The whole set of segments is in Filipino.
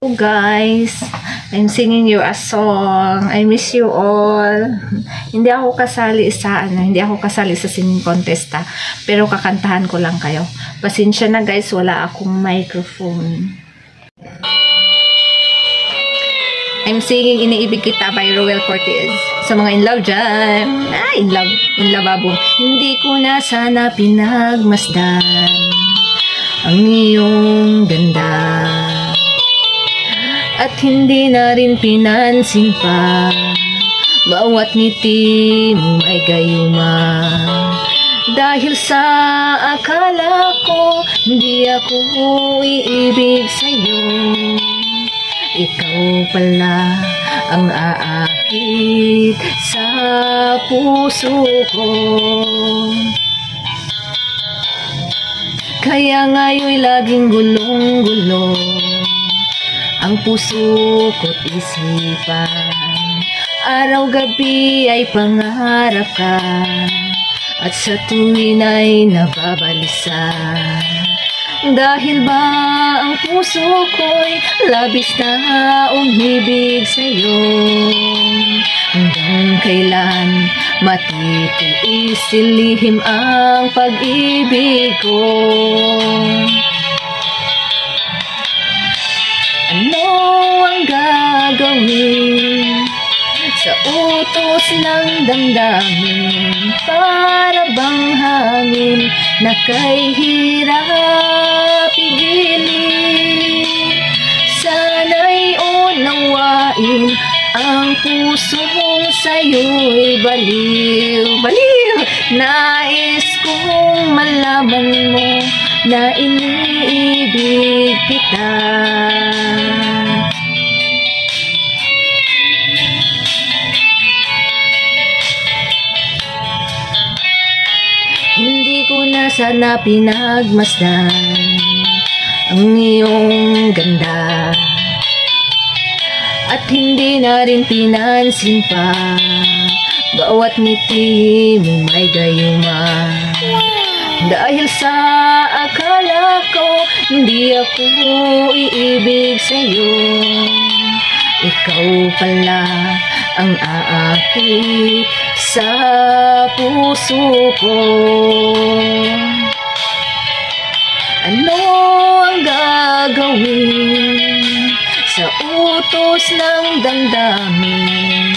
Hello guys, I'm singing you a song. I miss you all. Hindi ako kasali sa singing contest pero kakantahan ko lang kayo. Pasensya na guys, wala akong microphone. I'm singing Iniibig Kita by Roel Cortez. Sa mga in love dyan. In love abong. Hindi ko na sana pinagmasdan ang iyong ganda. At hindi na rin pinansin pa bawat ngiti mo ay gayuma. Dahil sa akala ko hindi ako iibig sa'yo, ikaw pala ang aakit sa puso ko. Kaya ngayon'y laging gulong-gulo ang puso ko't isipan. Araw-gabi ay pangarap ka, at sa tuwin ay nababalisa. Dahil ba ang puso ko'y labis na umibig sa'yo? Hanggang kailan matitiis silihim ang pag-ibig ko? Ano ang gagawin sa utos ng damdamin? Para bang hangin na kay hirap pigilin? Sana'y unawain ang puso mong sa'yo'y baliw. Nais kong malaman mo na iniibig kita. Hindi ko na sana pinagmasdan ang iyong ganda, at hindi na rin pinansin pa bawat ngiti mo may gayuma. Dahil sa akala ko hindi ako iibig sa'yo, ikaw pala ang aakit sa puso ko. Ano ang gagawin sa utos ng damdamin?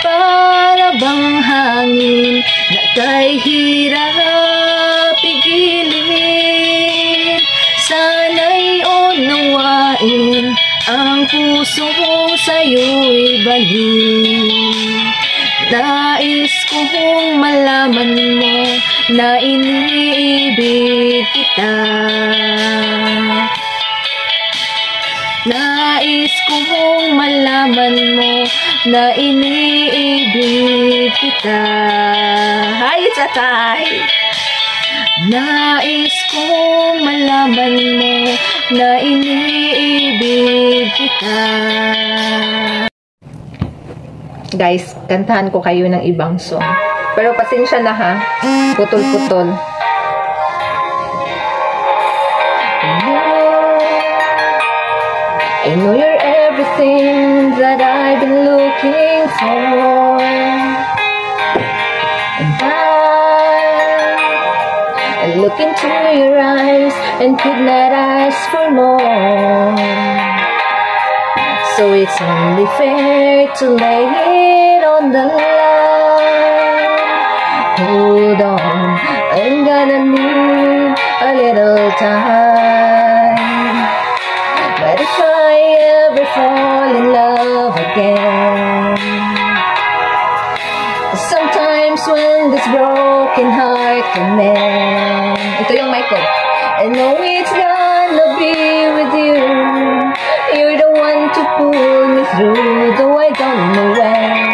Para bang hangin na kay hirap pigilin? Sana'y unawain ang puso mo sa'yo'y baliw. Nais kong malaman mo na iniibig kita. Nais kong malaman mo na iniibig kita. Hi, Tatay! Nais kong malaman mo na iniibig kita. Guys, kantahan ko kayo ng ibang song. Pero pasensya na ha. Putol-putol. I know you're everything that I've been looking for, and I look into your eyes and could not ask for more. So it's only fair to lay it on the line. Hold on, I'm gonna need a little time. But if I ever fall in love again, sometimes when this broken heart can mend. Ito yung mic ko. I know it's gonna be with you. You're the one to pull me through, though I don't know when.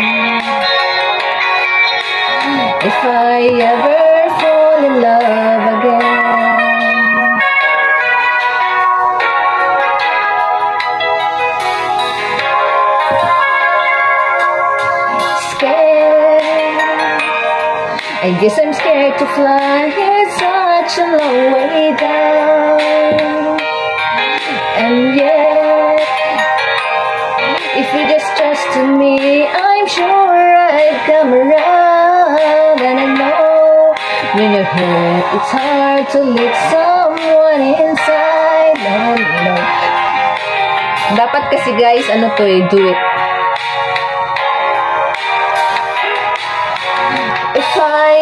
If I ever fall in love again, scared, I guess I'm scared to fly. It's such a long way down, and yet in your head. It's hard to leave someone inside. No, no. Dapat kasi guys, ano to eh, do it. If I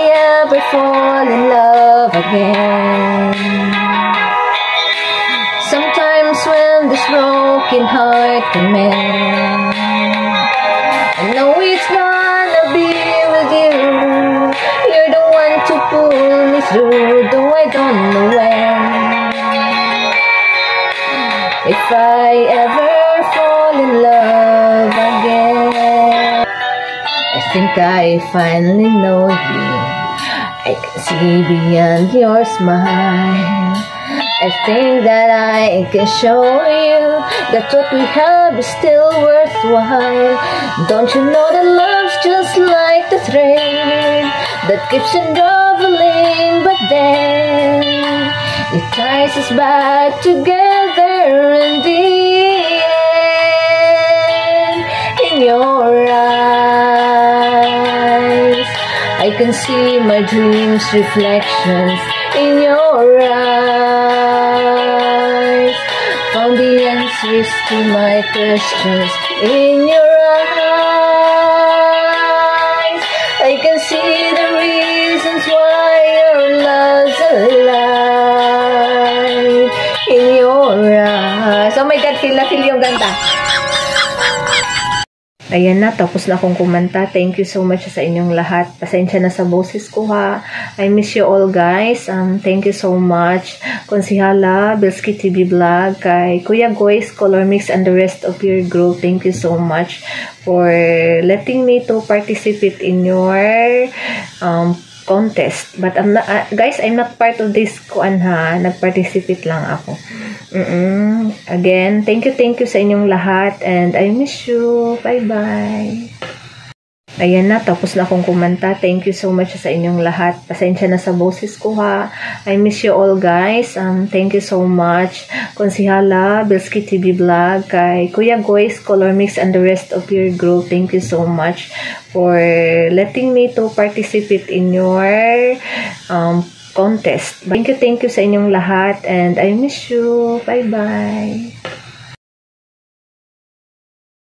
ever fall in love again, sometimes when this broken heart can mend, I know it's gonna be with you. You're the one to pull me through, though I don't know when. If I ever fall in love again, I think I finally know you. I can see beyond your smile. I think that I can show you that what we have is still worthwhile. Don't you know that love's just like the thread that keeps unraveling, but then it ties us back together in the end. In your eyes, I can see my dreams' reflections. In your eyes, found the answers to my questions. In your eyes, I can see the reasons why your love's alive. In your eyes. Oh my God, feel yung ganda. Ayan na, tapos na akong kumanta. Thank you so much sa inyong lahat. Pasensya na sa boses ko ha. I miss you all guys. Thank you so much. Konsihala, Bilski TV Vlog, kay Kuya Goys, Color Mix, and the rest of your group. Thank you so much for letting me to participate in your contest. But I'm not, guys, I'm not part of this kuan ha. Nag-participate lang ako. Again, thank you sa inyong lahat, and I miss you. Bye-bye. Ayan na, tapos na akong kumanta. Thank you so much sa inyong lahat. Pasensya na sa boses ko ha. I miss you all guys. Thank you so much. Konsihala, Bilski TV Vlog, kay Kuya Goys, Color Mix, and the rest of your group. Thank you so much for letting me to participate in your contest. Thank you sa inyong lahat, and I miss you. Bye-bye.